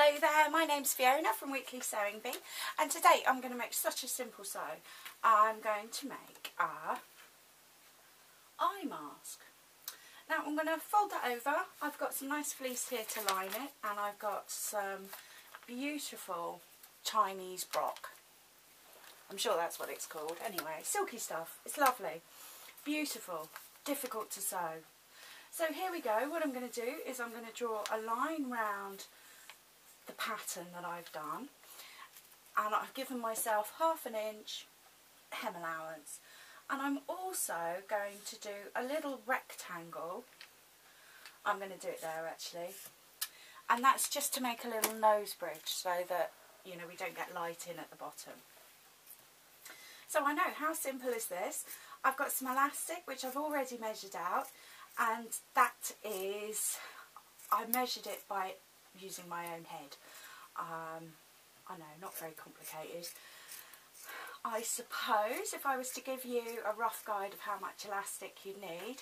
Hello there, my name's Fiona from Weekly Sewing Bee, and today I'm going to make such a simple sew. I'm going to make a eye mask. Now I'm going to fold that over. I've got some nice fleece here to line it, and I've got some beautiful Chinese brock. I'm sure that's what it's called. Anyway, silky stuff. It's lovely. Beautiful. Difficult to sew. So here we go. What I'm going to do is I'm going to draw a line round the pattern that I've done, and I've given myself ½ inch hem allowance, and I'm also going to do a little rectangle. I'm going to do it there actually, and that's just to make a little nose bridge so that, you know, we don't get light in at the bottom. So I know, how simple is this? I've got some elastic which I've already measured out, and that is, I measured it by using my own head. I know, not very complicated. I suppose if I was to give you a rough guide of how much elastic you need,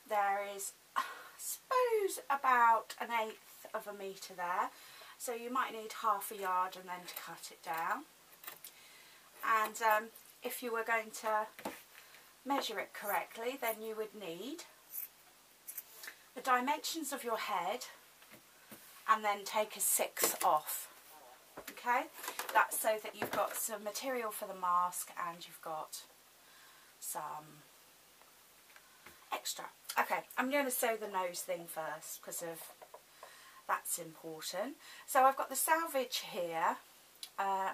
there is, I suppose, about 1/8 of a metre there. So you might need ½ a yard and then to cut it down. And if you were going to measure it correctly, then you would need the dimensions of your head and then take a 6 off. Okay, that's so that you've got some material for the mask and you've got some extra. Okay, I'm going to sew the nose thing first because of that's important. So I've got the salvage here.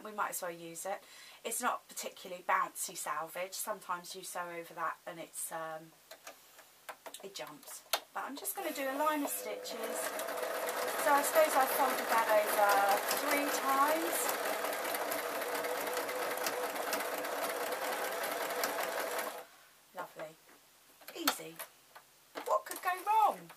We might as well use it. It's not particularly bouncy salvage. Sometimes you sew over that and it's it jumps. But I'm just going to do a line of stitches. So I suppose I folded that over 3 times. Lovely. Easy. What could go wrong?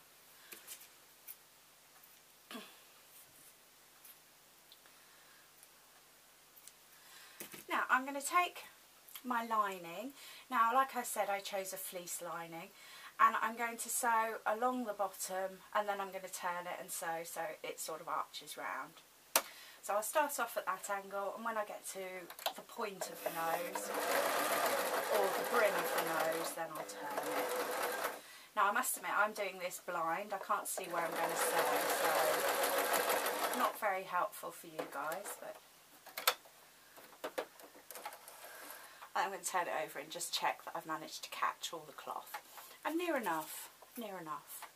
Now I'm going to take my lining. Now, like I said, I chose a fleece lining. And I'm going to sew along the bottom, and then I'm going to turn it and sew so it sort of arches round. So I'll start off at that angle, and when I get to the point of the nose, or the brim of the nose, then I'll turn it. Now I must admit, I'm doing this blind. I can't see where I'm going to sew, so not very helpful for you guys, but I'm going to turn it over and just check that I've managed to catch all the cloth. And near enough, near enough.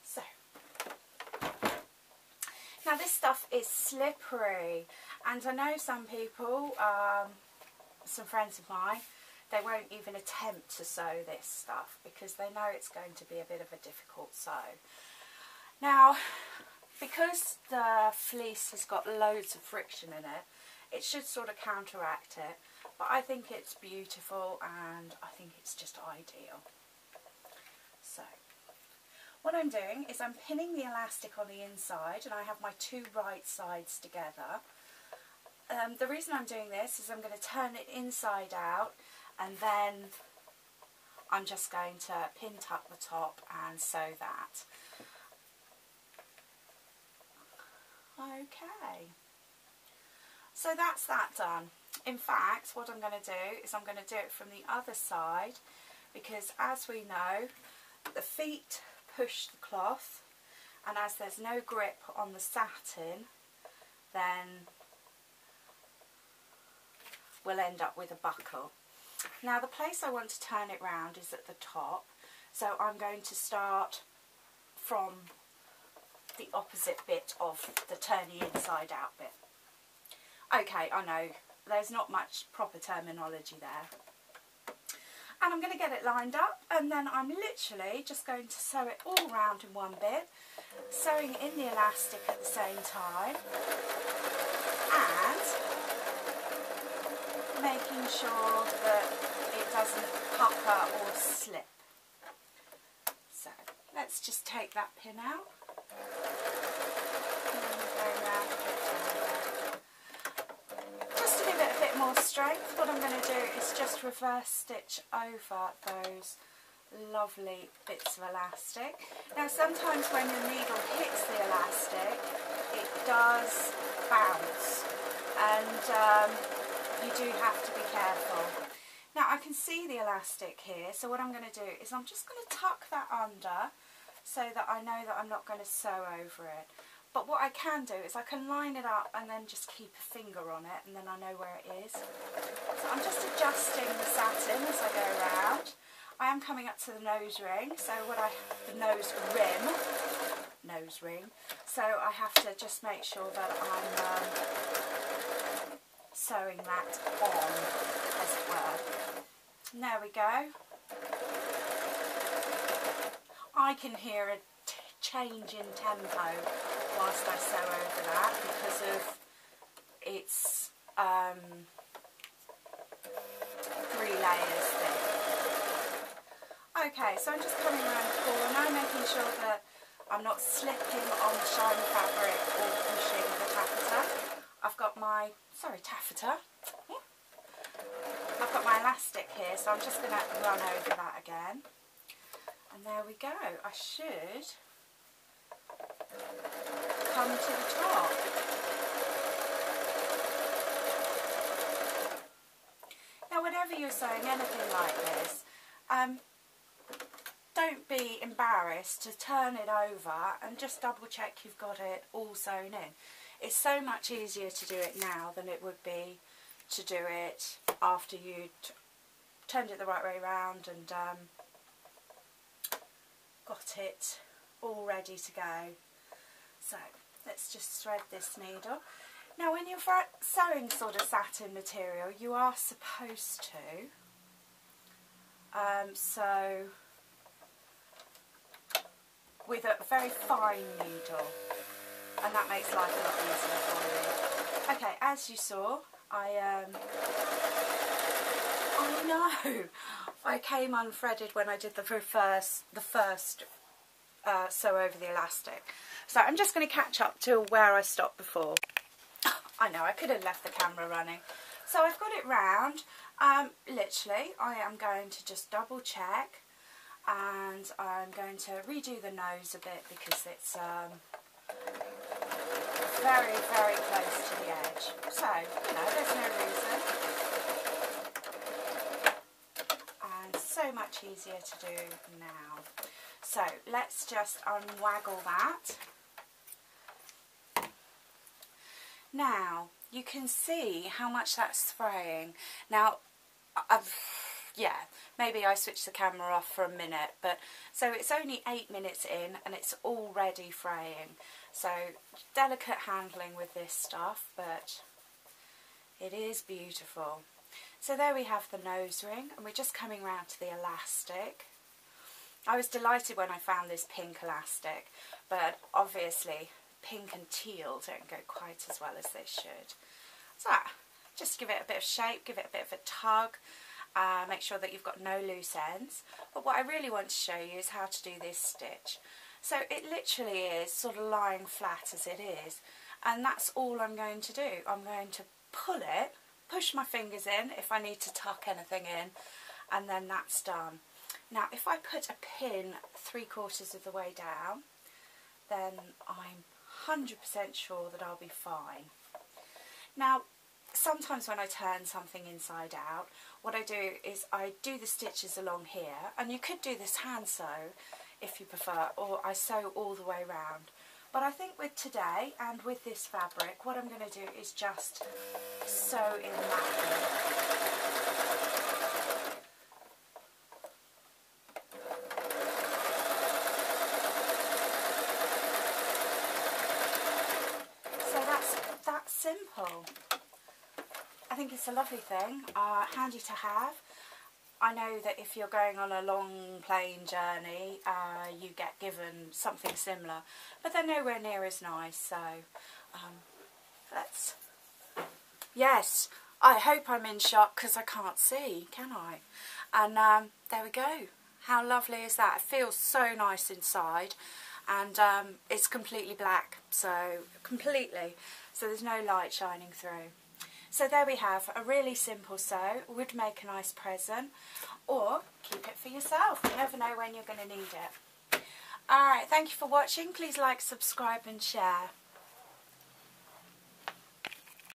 So, now this stuff is slippery, and I know some people, some friends of mine, they won't even attempt to sew this stuff because they know it's going to be a bit of a difficult sew. Now, because the fleece has got loads of friction in it, it should sort of counteract it. But I think it's beautiful and I think it's just ideal. So, what I'm doing is I'm pinning the elastic on the inside, and I have my 2 right sides together. The reason I'm doing this is I'm going to turn it inside out, and then I'm just going to pin tuck the top and sew that. Okay. So that's that done. In fact, what I'm going to do is I'm going to do it from the other side, because as we know, the feet push the cloth, and as there's no grip on the satin, then we'll end up with a buckle. Now the place I want to turn it round is at the top, so I'm going to start from the opposite bit of the turny inside out bit. Okay, I know, there's not much proper terminology there. And I'm going to get it lined up, and then I'm literally just going to sew it all round in one bit, sewing in the elastic at the same time, and making sure that it doesn't pucker or slip. So, let's just take that pin out. More strength, what I'm going to do is just reverse stitch over those lovely bits of elastic. Now sometimes when your needle hits the elastic, it does bounce, and you do have to be careful. Now I can see the elastic here, so what I'm going to do is I'm just going to tuck that under so that I know that I'm not going to sew over it. But what I can do is I can line it up and then just keep a finger on it, and then I know where it is. So I'm just adjusting the satin as I go around. I am coming up to the nose ring, so the nose ring. So I have to just make sure that I'm sewing that on, as it were. And there we go. I can hear a change in tempo whilst I sew over that because of its 3 layers thick. Okay, so I'm just coming around the corner, making sure that I'm not slipping on the shiny fabric or pushing the taffeta. I've got my, taffeta. Yeah. I've got my elastic here, so I'm just going to run over that again. And there we go. I should come to the top. Now, whenever you're sewing anything like this, don't be embarrassed to turn it over and just double check you've got it all sewn in. It's so much easier to do it now than it would be to do it after you turned it the right way around and got it all ready to go. So let's just thread this needle. Now when you're sewing sort of satin material, you are supposed to sew with a very fine needle, and that makes life a lot easier for you. Okay, as you saw, I know I came unthreaded when I did the first sew over the elastic. So I'm just going to catch up to where I stopped before. I know, I could have left the camera running. So I've got it round. Literally, I am going to just double check, and I'm going to redo the nose a bit because it's very, very close to the edge. So, you know, there's no reason. And so much easier to do now. So let's just unwaggle that. Now you can see how much that's fraying. Now yeah, maybe I switched the camera off for a minute, but so it's only 8 minutes in and it's already fraying. So delicate handling with this stuff, but it is beautiful. So there we have the nose ring, and we're just coming round to the elastic. I was delighted when I found this pink elastic, but obviously pink and teal don't go quite as well as they should. So just give it a bit of shape, give it a bit of a tug, make sure that you've got no loose ends. But what I really want to show you is how to do this stitch. So it literally is sort of lying flat as it is, and that's all I'm going to do. I'm going to pull it, push my fingers in if I need to tuck anything in, and then that's done. Now if I put a pin 3/4 of the way down, then I'm 100% sure that I'll be fine. Now sometimes when I turn something inside out, what I do is I do the stitches along here, and you could do this hand sew if you prefer, or I sew all the way round. But I think with today and with this fabric, what I'm going to do is just sew in that bit. Simple. I think it's a lovely thing, handy to have. I know that if you're going on a long plane journey, you get given something similar, but they're nowhere near as nice. So let's. Yes, I hope I'm in shot because I can't see, can I? And there we go. How lovely is that? It feels so nice inside, and it's completely black, so there's no light shining through. So there we have a really simple sew. Would make a nice present, or keep it for yourself. You never know when you're going to need it. Alright, thank you for watching. Please like, subscribe and share.